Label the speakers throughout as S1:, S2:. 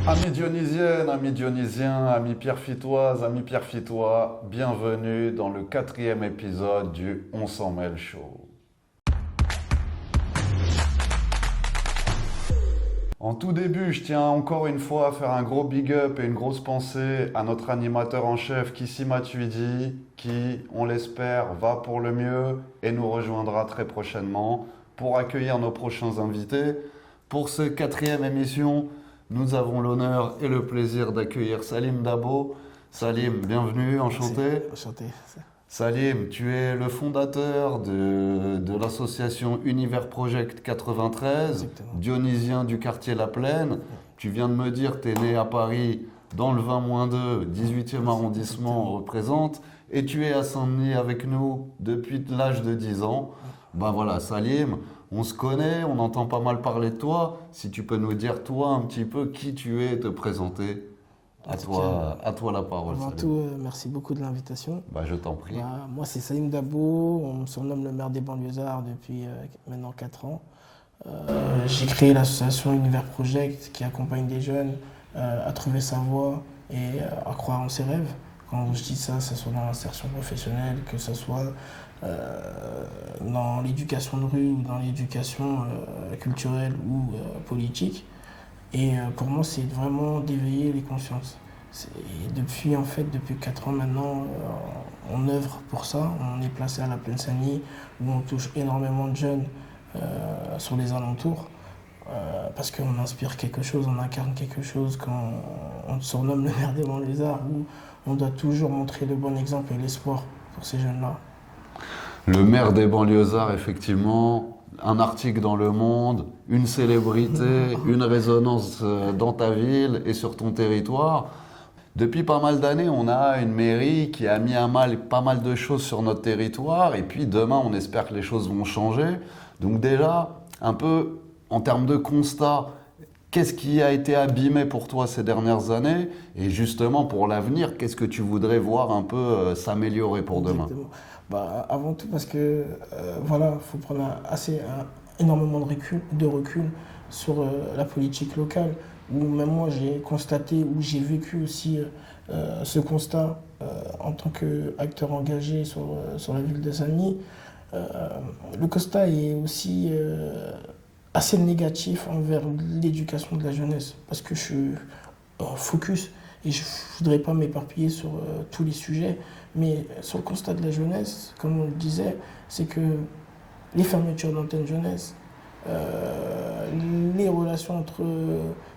S1: Amis dionysiennes, amis dionysiens, amis pierrefitoises, amis pierrefitois, bienvenue dans le 4e épisode du On s'en mêle show. En tout début, je tiens encore une fois à faire un gros big up et une grosse pensée à notre animateur en chef Kissi Matuidi, qui, on l'espère, va pour le mieux et nous rejoindra très prochainement pour accueillir nos prochains invités. Pour cette 4e émission, nous avons l'honneur et le plaisir d'accueillir Salim Dabo. Salim, bienvenue, enchanté.
S2: Merci. Enchanté.
S1: Salim, tu es le fondateur de l'association Univers Project 93,
S2: Exactement.
S1: dionysien du quartier La Plaine. Tu viens de me dire que tu es né à Paris dans le 20-2, 18e arrondissement, on représente, et tu es à Saint-Denis avec nous depuis l'âge de 10 ans. Ben voilà, Salim, on se connaît, on entend pas mal parler de toi. Si tu peux nous dire, toi, un petit peu qui tu es et te présenter. À toi la parole.
S2: Avant
S1: Salim.
S2: tout, merci beaucoup de l'invitation.
S1: Bah, je t'en prie.
S2: Moi, c'est Salim Dabo, on me surnomme le maire des banlieusards depuis maintenant 4 ans. J'ai créé l'association Univers Project qui accompagne des jeunes à trouver sa voie et à croire en ses rêves. Quand je dis ça, ce soit dans l'insertion professionnelle, que ce soit dans l'éducation de rue ou dans l'éducation culturelle ou politique. Et pour moi, c'est vraiment d'éveiller les consciences. Depuis 4 ans maintenant, on œuvre pour ça. On est placé à la Plaine Saint-Denis, où on touche énormément de jeunes sur les alentours. Parce qu'on inspire quelque chose, on incarne quelque chose quand on surnomme le maire des banlieusards, où on doit toujours montrer le bon exemple et l'espoir pour ces jeunes-là.
S1: Le maire des banlieusards, effectivement, un article dans Le Monde, une célébrité, une résonance dans ta ville et sur ton territoire. Depuis pas mal d'années, on a une mairie qui a mis à mal pas mal de choses sur notre territoire et puis demain, on espère que les choses vont changer. Donc déjà, un peu en termes de constat, qu'est-ce qui a été abîmé pour toi ces dernières années? Et justement, pour l'avenir, qu'est-ce que tu voudrais voir un peu s'améliorer pour demain?
S2: Exactement. Avant tout parce que faut prendre énormément de recul sur la politique locale, où même moi j'ai constaté, où j'ai vécu aussi ce constat en tant qu'acteur engagé sur la ville de Saint-Denis. Le constat est aussi assez négatif envers l'éducation de la jeunesse, parce que je suis focus et je ne voudrais pas m'éparpiller sur tous les sujets, mais sur le constat de la jeunesse, comme on le disait, c'est que les fermetures d'antennes jeunesse, les relations entre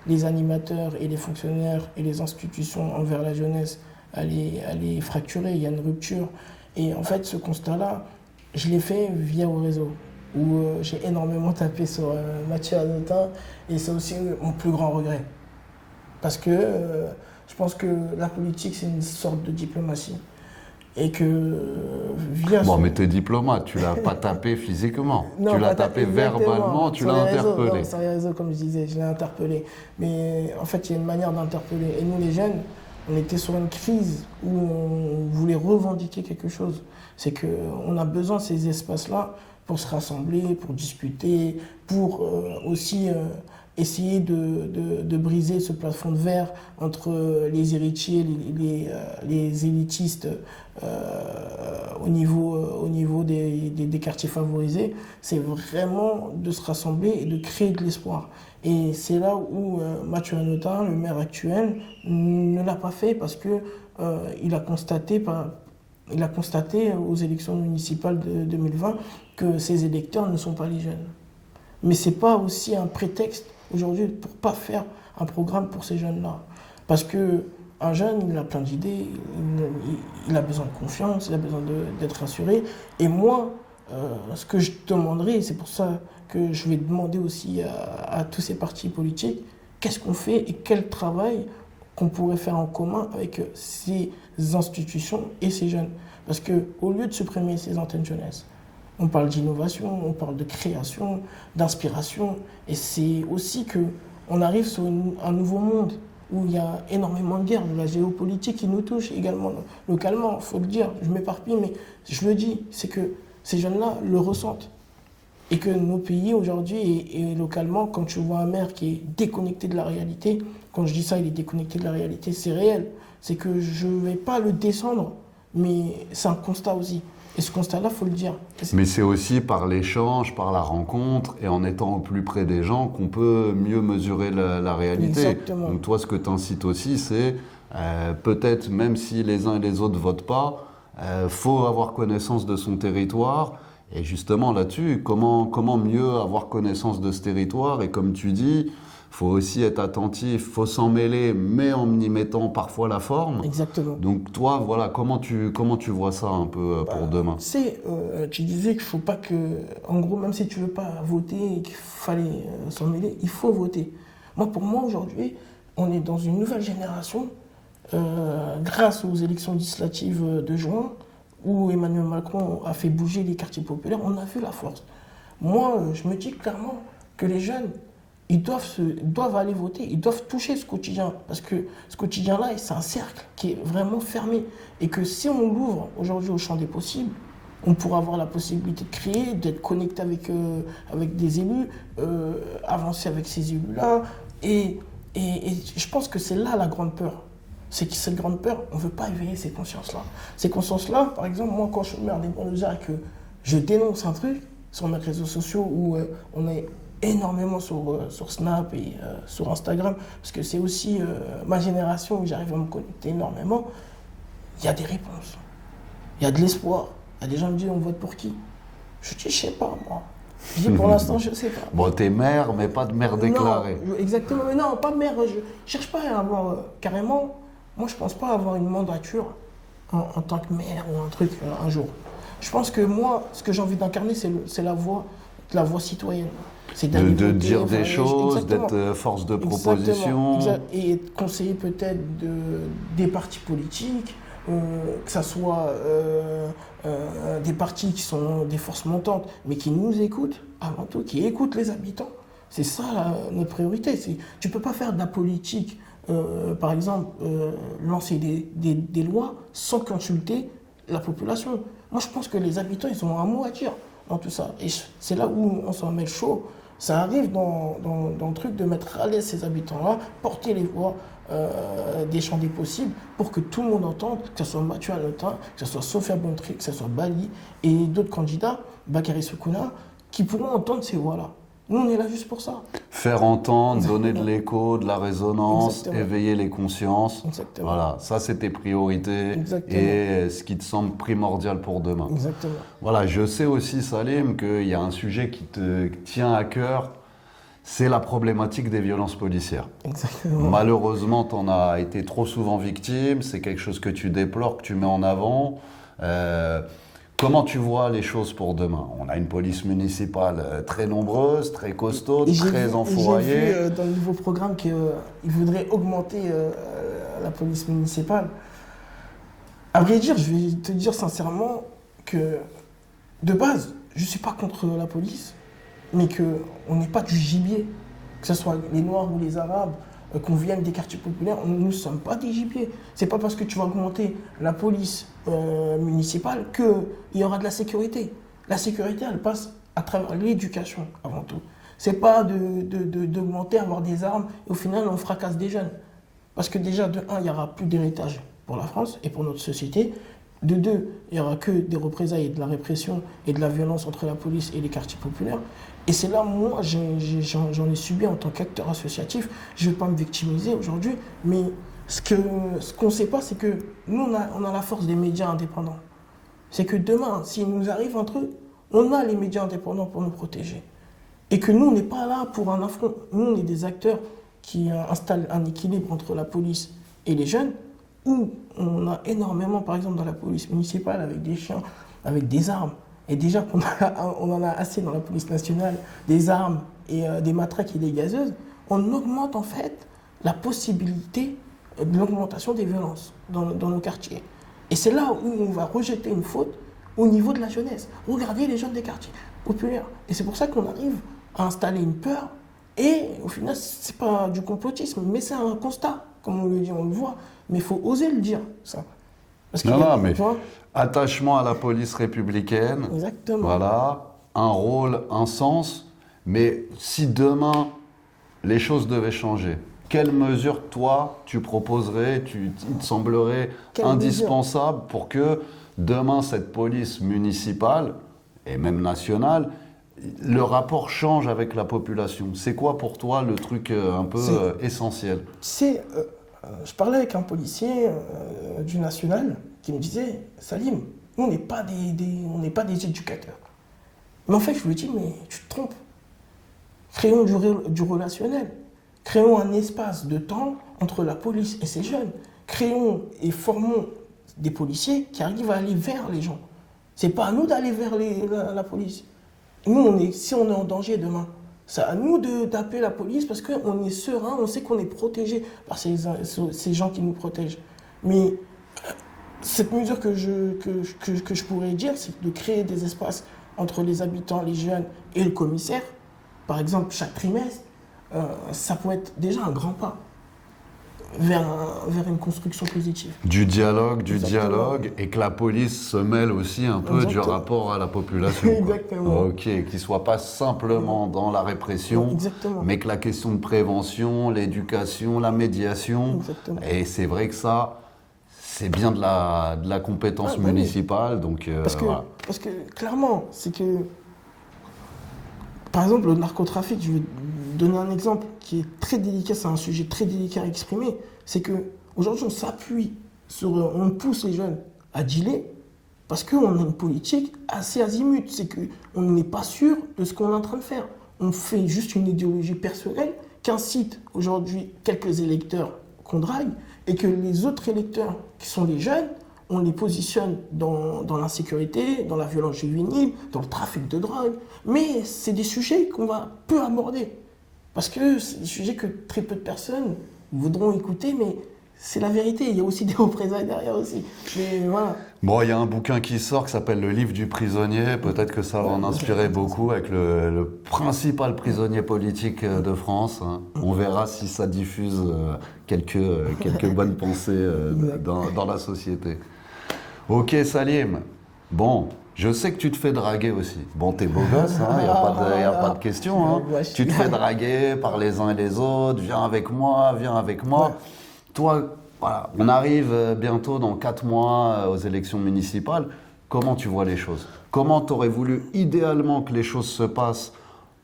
S2: les animateurs et les fonctionnaires et les institutions envers la jeunesse, elle est fracturée, il y a une rupture. Et en fait, ce constat-là, je l'ai fait via au réseau, où j'ai énormément tapé sur Mathieu Hanotin, et c'est aussi mon plus grand regret. Parce que je pense que la politique, c'est une sorte de diplomatie. Et que
S1: mais t'es diplomate, tu l'as pas tapé physiquement.
S2: Non,
S1: tu l'as tapé verbalement, tu l'as interpellé.
S2: Non, sur les réseaux, comme je disais, je l'ai interpellé. Mais en fait, il y a une manière d'interpeller. Et nous, les jeunes, on était sur une crise où on voulait revendiquer quelque chose. C'est qu'on a besoin de ces espaces-là pour se rassembler, pour discuter, pour aussi essayer de briser ce plafond de verre entre les héritiers, les élitistes au niveau des quartiers favorisés. C'est vraiment de se rassembler et de créer de l'espoir. Et c'est là où Mathieu Hanotin, le maire actuel, ne l'a pas fait parce que il a constaté aux élections municipales de 2020 que ses électeurs ne sont pas les jeunes. Mais ce n'est pas aussi un prétexte aujourd'hui pour ne pas faire un programme pour ces jeunes-là. Parce qu'un jeune, il a plein d'idées, il a besoin de confiance, il a besoin d'être rassuré. Et moi, ce que je demanderais, c'est pour ça que je vais demander aussi à tous ces partis politiques, qu'est-ce qu'on fait et quel travail qu'on pourrait faire en commun avec ces institutions et ces jeunes. Parce qu'au lieu de supprimer ces antennes jeunesse, on parle d'innovation, on parle de création, d'inspiration. Et c'est aussi qu'on arrive sur un nouveau monde où il y a énormément de guerres, de la géopolitique qui nous touche également localement. Il faut le dire, je m'éparpille, mais je le dis, c'est que ces jeunes-là le ressentent. Et que nos pays aujourd'hui, et localement, quand tu vois un maire qui est déconnecté de la réalité, quand je dis ça, il est déconnecté de la réalité, c'est réel. C'est que je ne vais pas le descendre, mais c'est un constat aussi. Et ce constat-là, il faut le dire.
S1: Mais c'est aussi par l'échange, par la rencontre, et en étant au plus près des gens qu'on peut mieux mesurer la réalité.
S2: Exactement.
S1: Donc toi, ce que tu incites aussi, c'est peut-être, même si les uns et les autres ne votent pas, faut avoir connaissance de son territoire. Et justement, là-dessus, comment mieux avoir connaissance de ce territoire? Et comme tu dis, faut aussi être attentif, faut s'en mêler, mais en y mettant parfois la forme.
S2: Exactement.
S1: Donc toi, voilà, comment tu vois ça un peu pour demain?
S2: Tu disais qu'il faut pas que, en gros, même si tu veux pas voter et qu'il fallait s'en mêler, il faut voter. Pour moi, aujourd'hui, on est dans une nouvelle génération, grâce aux élections législatives de juin, où Emmanuel Macron a fait bouger les quartiers populaires, on a vu la force. Moi, je me dis clairement que les jeunes, ils doivent aller voter, ils doivent toucher ce quotidien. Parce que ce quotidien-là, c'est un cercle qui est vraiment fermé. Et que si on l'ouvre aujourd'hui au champ des possibles, on pourra avoir la possibilité de créer, d'être connecté avec des élus, avancer avec ces élus-là. Et je pense que c'est là la grande peur. C'est que cette grande peur, on ne veut pas éveiller ces consciences-là. Ces consciences-là, par exemple, moi, quand je me mets des bons et que je dénonce un truc sur mes réseaux sociaux où on est énormément sur Snap et sur Instagram, parce que c'est aussi ma génération où j'arrive à me connecter énormément, il y a des réponses. Il y a de l'espoir. Il y a des gens qui me disent, on vote pour qui? Je dis, je sais pas, moi. Je dis, pour l'instant, je sais pas.
S1: Bon, t'es maire, mais pas de maire déclaré.
S2: Non, exactement, mais non, pas maire. Je cherche pas à avoir carrément. Moi, je pense pas avoir une mandature en tant que maire ou un truc un jour. Je pense que moi, ce que j'ai envie d'incarner, c'est la voix citoyenne. C'est
S1: de dire des choses, d'être force de proposition.
S2: Et être conseiller peut-être des partis politiques, que ce soit des partis qui sont des forces montantes, mais qui nous écoutent, avant tout, qui écoutent les habitants. C'est ça notre priorité. Tu ne peux pas faire de la politique, par exemple, lancer des lois sans consulter la population. Moi, je pense que les habitants, ils ont un mot à dire dans tout ça. Et c'est là où on s'en met chaud. Ça arrive dans le truc de mettre à l'aise ces habitants-là, porter les voix des champs des possibles pour que tout le monde entende, que ce soit Mathieu Hanotin, que ce soit Sophia Bontry, que ce soit Bali et d'autres candidats, Bakary Soukouna, qui pourront entendre ces voix-là. Nous, on est là juste pour ça.
S1: Faire entendre, donner de l'écho, de la résonance,
S2: Exactement.
S1: Éveiller les consciences.
S2: Exactement.
S1: Voilà, ça c'est tes priorités.
S2: Exactement.
S1: Et ce qui te semble primordial pour demain.
S2: Exactement.
S1: Voilà, je sais aussi, Salim, qu'il y a un sujet qui te tient à cœur, c'est la problématique des violences policières.
S2: Exactement.
S1: Malheureusement, tu en as été trop souvent victime, c'est quelque chose que tu déplores, que tu mets en avant. Comment tu vois les choses pour demain? On a une police municipale très nombreuse, très costaud, très enfouraillée.
S2: J'ai vu dans le nouveau programme qu'il voudrait augmenter la police municipale. À vrai dire, je vais te dire sincèrement que, de base, je ne suis pas contre la police, mais qu'on n'est pas du gibier, que ce soit les Noirs ou les Arabes, qu'on vienne des quartiers populaires, nous ne sommes pas des gibiers. C'est pas parce que tu vas augmenter la police municipale qu'il y aura de la sécurité. La sécurité, elle passe à travers l'éducation, avant tout. C'est pas d'augmenter, avoir des armes, et au final, on fracasse des jeunes. Parce que déjà, de un, il n'y aura plus d'héritage pour la France et pour notre société. De deux, il n'y aura que des représailles et de la répression et de la violence entre la police et les quartiers populaires. Et c'est là, moi, j'en ai subi en tant qu'acteur associatif. Je ne vais pas me victimiser aujourd'hui, mais ce qu'on ne sait pas, c'est que nous, on a la force des médias indépendants. C'est que demain, s'il nous arrive un truc, on a les médias indépendants pour nous protéger. Et que nous, on n'est pas là pour un affront. Nous, on est des acteurs qui installent un équilibre entre la police et les jeunes, où on a énormément, par exemple, dans la police municipale, avec des chiens, avec des armes. Et déjà qu'on en a assez dans la police nationale, des armes et des matraques et des gazeuses, on augmente en fait la possibilité de l'augmentation des violences dans nos quartiers. Et c'est là où on va rejeter une faute au niveau de la jeunesse. Regardez les jeunes des quartiers populaires. Et c'est pour ça qu'on arrive à installer une peur. Et au final, c'est pas du complotisme, mais c'est un constat. Comme on le dit, on le voit. Mais il faut oser le dire, ça.
S1: Parce non, mais attachement à la police républicaine.
S2: Exactement.
S1: Voilà. un rôle, un sens, mais si demain les choses devaient changer, quelles mesures, toi, tu proposerais, il te semblerait indispensable pour que demain, cette police municipale, et même nationale, le rapport change avec la population? C'est quoi pour toi le truc un peu essentiel?
S2: Je parlais avec un policier du national qui me disait, Salim, nous, on n'est pas des éducateurs. Mais en fait, je lui dis, mais tu te trompes. Créons du relationnel. Créons un espace de temps entre la police et ces jeunes. Créons et formons des policiers qui arrivent à aller vers les gens. C'est pas à nous d'aller vers la police. Nous, si on est en danger demain, c'est à nous d'appeler la police parce qu'on est serein, on sait qu'on est protégé par ces gens qui nous protègent. Mais cette mesure que je pourrais dire, c'est de créer des espaces entre les habitants, les jeunes et le commissaire. Par exemple, chaque trimestre, ça peut être déjà un grand pas vers une construction positive.
S1: Du dialogue, et que la police se mêle aussi un peu du rapport à la population.
S2: Exactement.
S1: Ok, qu'il ne soit pas simplement dans la répression, mais que la question de prévention, l'éducation, la médiation, et c'est vrai que ça, c'est bien de la compétence municipale. Donc,
S2: parce que clairement, c'est que, par exemple, le narcotrafic, je vais donner un exemple qui est très délicat, c'est un sujet très délicat à exprimer, c'est qu'aujourd'hui, on s'appuie on pousse les jeunes à dealer parce qu'on a une politique assez azimut, c'est qu'on n'est pas sûr de ce qu'on est en train de faire. On fait juste une idéologie personnelle qu'incite aujourd'hui quelques électeurs qu'on drague et que les autres électeurs, qui sont les jeunes, on les positionne dans l'insécurité, dans la violence juvénile, dans le trafic de drogue. Mais c'est des sujets qu'on va peu aborder. Parce que c'est des sujets que très peu de personnes voudront écouter, mais c'est la vérité. Il y a aussi des représailles derrière aussi. Mais voilà.
S1: Bon, il y a un bouquin qui sort qui s'appelle Le Livre du prisonnier. Peut-être que ça va en inspirer beaucoup avec le principal prisonnier politique de France. Hein. On verra si ça diffuse quelques bonnes pensées dans la société. Ok, Salim. Bon, je sais que tu te fais draguer aussi. Bon, t'es beau gosse, il n'y a pas de question. Hein. Tu te fais draguer par les uns et les autres. Viens avec moi. Ouais. Toi, voilà, on arrive bientôt dans 4 mois aux élections municipales. Comment tu vois les choses? Comment tu aurais voulu idéalement que les choses se passent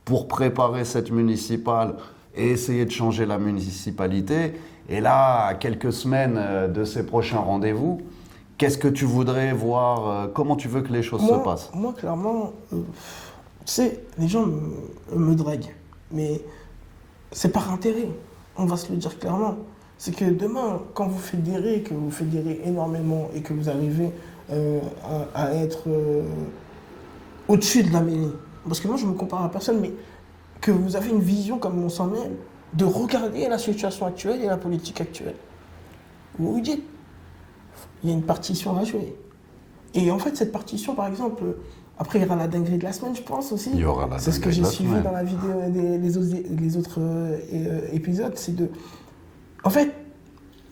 S1: pour préparer cette municipale et essayer de changer la municipalité? Et là, à quelques semaines de ces prochains rendez-vous, qu'est-ce que tu voudrais voir? Comment tu veux que les choses se passent?
S2: Moi, clairement, tu sais, les gens me draguent. Mais c'est par intérêt. On va se le dire clairement. C'est que demain, quand vous fédérez, que vous fédérez énormément et que vous arrivez à être au-dessus de la mêlée, parce que moi, je ne me compare à personne, mais que vous avez une vision comme on s'en mêle, de regarder la situation actuelle et la politique actuelle. Vous vous dites, il y a une partition à jouer. Et en fait, cette partition, par exemple, après, il y aura la dinguerie de la semaine, je pense aussi.
S1: Il y aura la dinguerie de la semaine.
S2: C'est ce que j'ai suivi dans la vidéo les autres épisodes. C'est de... En fait,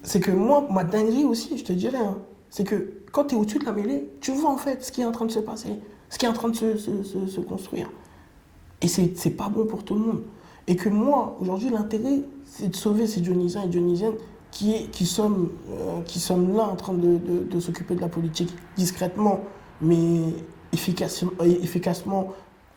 S2: c'est que moi, ma dinguerie aussi, je te dirais, hein, c'est que quand tu es au-dessus de la mêlée, tu vois en fait ce qui est en train de se passer, ce qui est en train de se construire. Et c'est pas bon pour tout le monde. Et que moi, aujourd'hui, l'intérêt, c'est de sauver ces Dionysiens et Dionysiennes qui sommes là en train de s'occuper de la politique discrètement, mais efficacement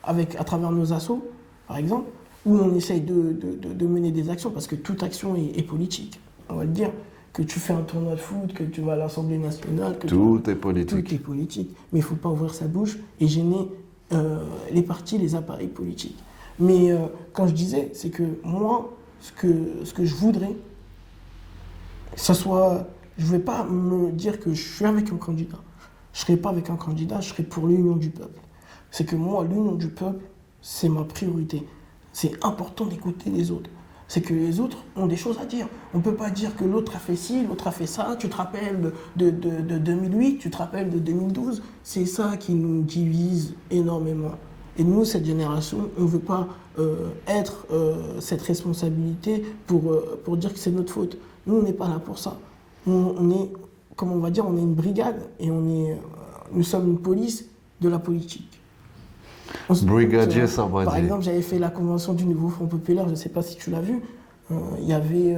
S2: à travers nos assos, par exemple, où on essaye de mener des actions, parce que toute action est politique. On va le dire, que tu fais un tournoi de foot, que tu vas à l'Assemblée nationale...
S1: Tout est politique.
S2: Tout est politique. Mais il ne faut pas ouvrir sa bouche et gêner les partis, les appareils politiques. Mais quand je disais, c'est que moi, ce que je voudrais, je ne vais pas me dire que je suis avec un candidat. Je ne serai pas avec un candidat, je serai pour l'union du peuple. C'est que moi, l'union du peuple, c'est ma priorité. C'est important d'écouter les autres. C'est que les autres ont des choses à dire. On ne peut pas dire que l'autre a fait ci, l'autre a fait ça. Tu te rappelles de 2008, tu te rappelles de 2012. C'est ça qui nous divise énormément. Et nous, cette génération, on ne veut pas être cette responsabilité pour dire que c'est notre faute. Nous, on n'est pas là pour ça. On est, comme on va dire, on est une brigade et nous sommes une police de la politique.
S1: Brigadier
S2: Par
S1: Sabatier.
S2: exemple, j'avais fait la convention du Nouveau Front Populaire, je ne sais pas si tu l'as vu. Il y avait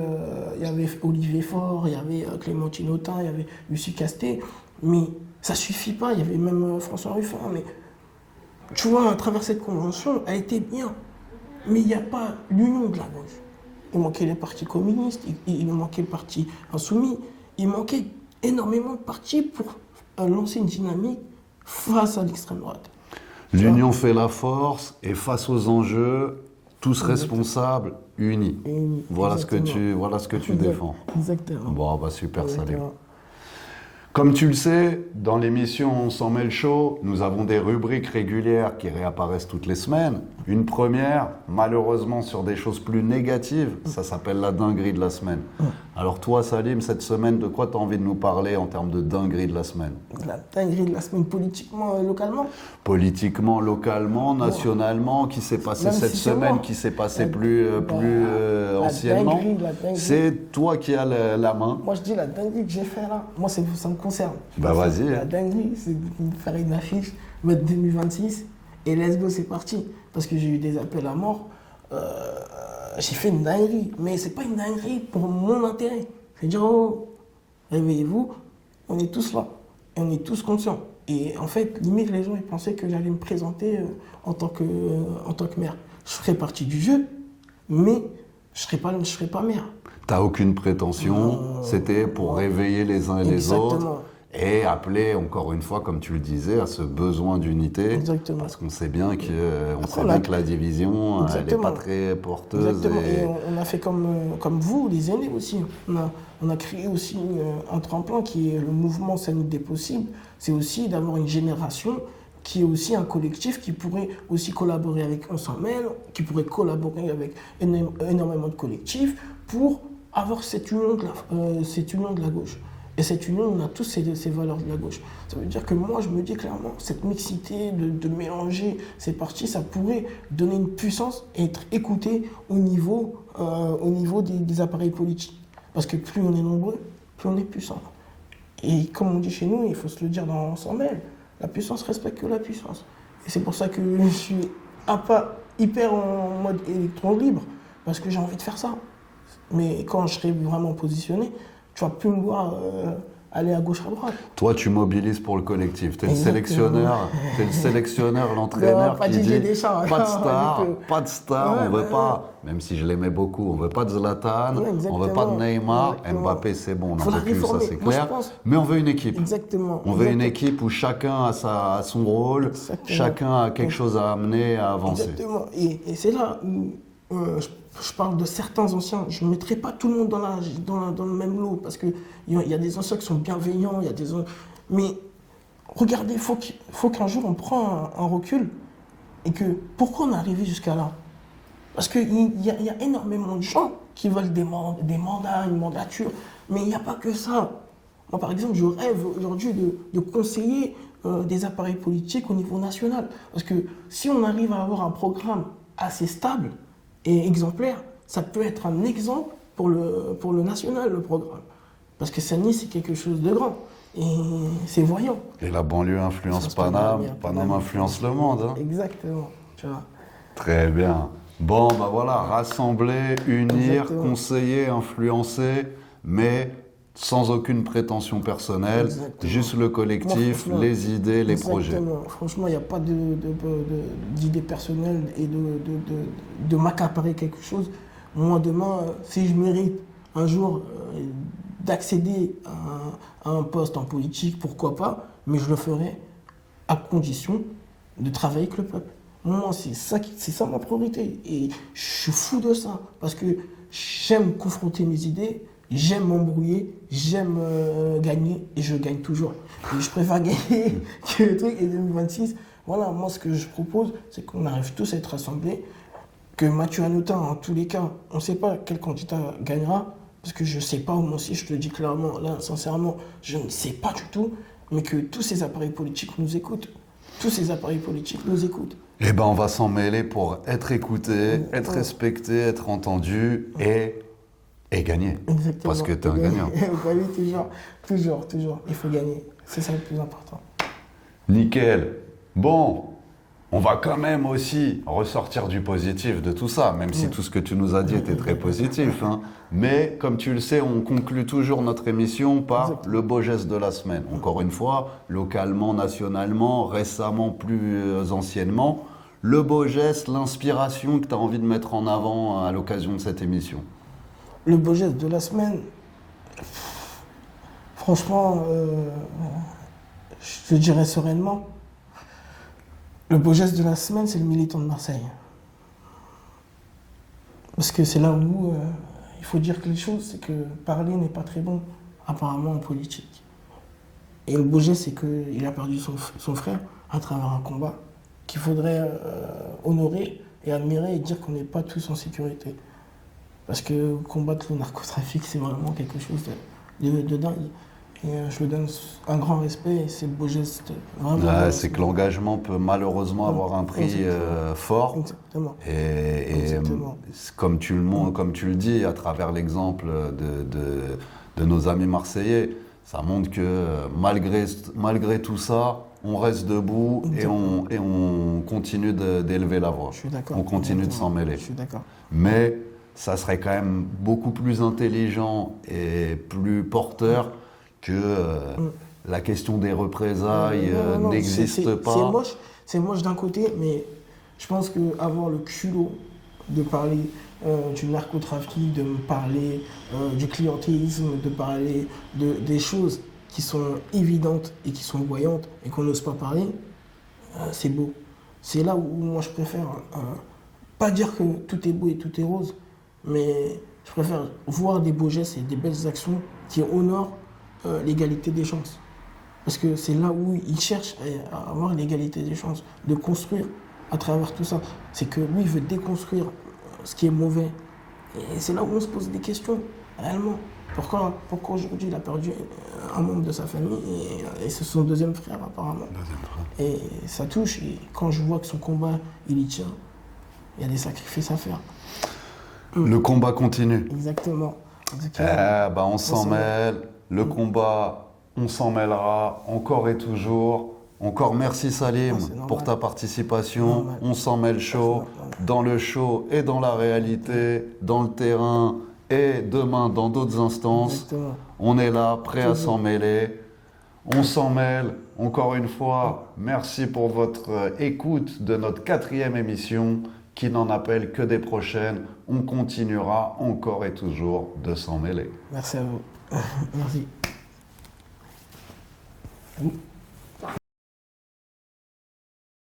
S2: Olivier Faure, il y avait Clémentine Autain, il y avait Lucie Casté. Mais ça ne suffit pas, il y avait même François Ruffin. Mais tu vois, à travers cette convention, elle était bien. Mais il n'y a pas l'union de la gauche. Il manquait les partis communistes, il manquait le parti insoumis, il manquait énormément de partis pour lancer une dynamique face à l'extrême droite.
S1: L'union fait la force et face aux enjeux, tous responsables, unis. Voilà ce que tu défends.
S2: Exactement.
S1: Bon, bah super, Salim.
S2: Exactement.
S1: Comme tu le sais, dans l'émission On s'en mêle chaud, nous avons des rubriques régulières qui réapparaissent toutes les semaines. Une première, malheureusement sur des choses plus négatives, ça s'appelle la dinguerie de la semaine. Alors toi, Salim, cette semaine, de quoi tu as envie de nous parler en termes de dinguerie de la semaine?
S2: La dinguerie de la semaine politiquement, localement.
S1: Politiquement, localement, nationalement, qui s'est passé
S2: Même
S1: cette
S2: si c'est
S1: semaine,
S2: moi.
S1: qui s'est passé plus anciennement.
S2: La dinguerie.
S1: C'est toi qui as la main.
S2: Moi, je dis la dinguerie que j'ai fait là. Moi, ça me concerne.
S1: Bah vas-y.
S2: La dinguerie, c'est de faire une affiche, mettre 2026 et let's go, c'est parti. Parce que j'ai eu des appels à mort. J'ai fait une dinguerie. Mais c'est pas une dinguerie pour mon intérêt. C'est dire, oh, réveillez-vous, on est tous là. Et on est tous conscients. Et en fait, limite, les gens ils pensaient que j'allais me présenter en tant que maire. Je ferais partie du jeu, mais je ne serais pas maire.
S1: T'as aucune prétention, c'était pour réveiller les uns et les autres et appeler encore une fois, comme tu le disais, à ce besoin d'unité.
S2: Exactement.
S1: Parce qu'on sait bien que, la division, elle n'est pas très porteuse.
S2: Exactement. Et on a fait comme vous, les aînés aussi. On a créé aussi un tremplin qui est le mouvement Scène des possibles. C'est aussi d'avoir une génération qui est aussi un collectif qui pourrait aussi collaborer avec On s'en mêle, qui pourrait collaborer avec énormément de collectifs pour avoir cette union de la gauche. Et cette union, on a tous ces valeurs de la gauche. Ça veut dire que moi, je me dis clairement, cette mixité de mélanger ces partis, ça pourrait donner une puissance et être écouté au niveau des appareils politiques. Parce que plus on est nombreux, plus on est puissant. Et comme on dit chez nous, il faut se le dire dans On s'en mêle, la puissance respecte que la puissance. Et c'est pour ça que je suis hyper en mode électron libre, parce que j'ai envie de faire ça. Mais quand je serai vraiment positionné, tu vas plus me voir aller à gauche, à droite.
S1: Toi, tu mobilises pour le collectif. Tu es le sélectionneur, l'entraîneur
S2: pas
S1: qui dit
S2: Deschamps,
S1: pas de star, on veut pas, même si je l'aimais beaucoup, on veut pas de Zlatan, on veut pas de Neymar, Mbappé c'est bon, on n'en veut plus, ça c'est clair. Mais on veut une équipe.
S2: Exactement.
S1: On veut une équipe où chacun a son rôle, chacun a quelque chose à amener, à avancer.
S2: Exactement. Et c'est là où je parle de certains anciens. Je ne mettrai pas tout le monde dans le même lot parce qu'il y a des anciens qui sont bienveillants, mais regardez, il faut qu'un jour on prenne un recul et que pourquoi on est arrivé jusqu'à là? Parce qu'il y a énormément de gens qui veulent des mandats, une mandature, mais il n'y a pas que ça. Moi, par exemple, je rêve aujourd'hui de conseiller des appareils politiques au niveau national. Parce que si on arrive à avoir un programme assez stable et exemplaire, ça peut être un exemple pour le national, le programme. Parce que Sani, c'est quelque chose de grand. Et c'est voyant.
S1: Et la banlieue influence Paname, Paname influence le monde. Hein.
S2: Exactement. Tu vois.
S1: Très bien. Bon, bah voilà, rassembler, unir,
S2: Exactement.
S1: conseiller, influencer, mais sans aucune prétention personnelle,
S2: Exactement.
S1: juste le collectif, les idées, les projets.
S2: Franchement, il n'y a pas d'idée personnelle et de m'accaparer quelque chose. Moi, demain, si je mérite un jour d'accéder à un poste en politique, pourquoi pas, mais je le ferai à condition de travailler avec le peuple. Moi, c'est ça ma priorité. Et je suis fou de ça, parce que j'aime confronter mes idées, j'aime m'embrouiller, j'aime gagner, et je gagne toujours. Et je préfère gagner que le truc. Et 2026, voilà, moi, ce que je propose, c'est qu'on arrive tous à être rassemblés, que Mathieu Hanotin, en tous les cas, on ne sait pas quel candidat gagnera, parce que je ne sais pas, moi aussi, je te le dis clairement, là, sincèrement, je ne sais pas du tout, mais que tous ces appareils politiques nous écoutent. Tous ces appareils politiques nous écoutent.
S1: Eh ben, on va s'en mêler pour être écouté, être respecté, être entendu et gagner.
S2: Exactement.
S1: Parce que tu es un gagnant.
S2: Oui, toujours. Il faut gagner. C'est ça le plus important.
S1: Nickel. Bon, On va quand même aussi ressortir du positif de tout ça, même si tout ce que tu nous as dit était très positif. Hein. Mais comme tu le sais, on conclut toujours notre émission par le beau geste de la semaine. Encore une fois, localement, nationalement, récemment, plus anciennement, le beau geste, l'inspiration que tu as envie de mettre en avant à l'occasion de cette émission.
S2: Le beau geste de la semaine, franchement, je te dirais sereinement, le beau geste de la semaine, c'est le militant de Marseille. Parce que c'est là où il faut dire que les choses, c'est que parler n'est pas très bon, apparemment en politique. Et le beau geste, c'est qu'il a perdu son frère à travers un combat qu'il faudrait honorer et admirer et dire qu'on n'est pas tous en sécurité. Parce que combattre le narcotrafic, c'est vraiment quelque chose de dingue. Et je lui donne un grand respect et c'est le beau geste.
S1: C'est que l'engagement peut malheureusement avoir un prix fort.
S2: Exactement.
S1: Et comme tu le dis, à travers l'exemple de nos amis marseillais, ça montre que malgré tout ça, on reste debout et on continue d'élever la voix.
S2: Je suis d'accord.
S1: On continue de s'en mêler.
S2: Je suis d'accord.
S1: Mais ça serait quand même beaucoup plus intelligent et plus porteur que la question des représailles n'existe pas.
S2: C'est moche d'un côté, mais je pense qu'avoir le culot de parler du narcotrafic, de parler du clientélisme, de parler des choses qui sont évidentes et qui sont voyantes et qu'on n'ose pas parler, c'est beau. C'est là où moi je préfère, pas dire que tout est beau et tout est rose, mais je préfère voir des beaux gestes et des belles actions qui honorent l'égalité des chances. Parce que c'est là où il cherche à avoir l'égalité des chances, de construire à travers tout ça. C'est que lui, il veut déconstruire ce qui est mauvais. Et c'est là où on se pose des questions, réellement. Pourquoi aujourd'hui il a perdu un membre de sa famille et c'est son deuxième frère apparemment. Et ça touche. Et quand je vois que son combat, il y tient, il y a des sacrifices à faire.
S1: Le combat continue.
S2: Exactement.
S1: On s'en mêle. Le combat, on s'en mêlera encore et toujours. Encore merci Salim pour ta participation. On s'en mêle chaud, dans le show et dans la réalité, dans le terrain et demain dans d'autres instances.
S2: Exactement.
S1: On est là, prêt à s'en mêler. On s'en mêle. Encore une fois, merci pour votre écoute de notre 4e émission qui n'en appelle que des prochaines. On continuera encore et toujours de s'en mêler.
S2: Merci à vous. Merci.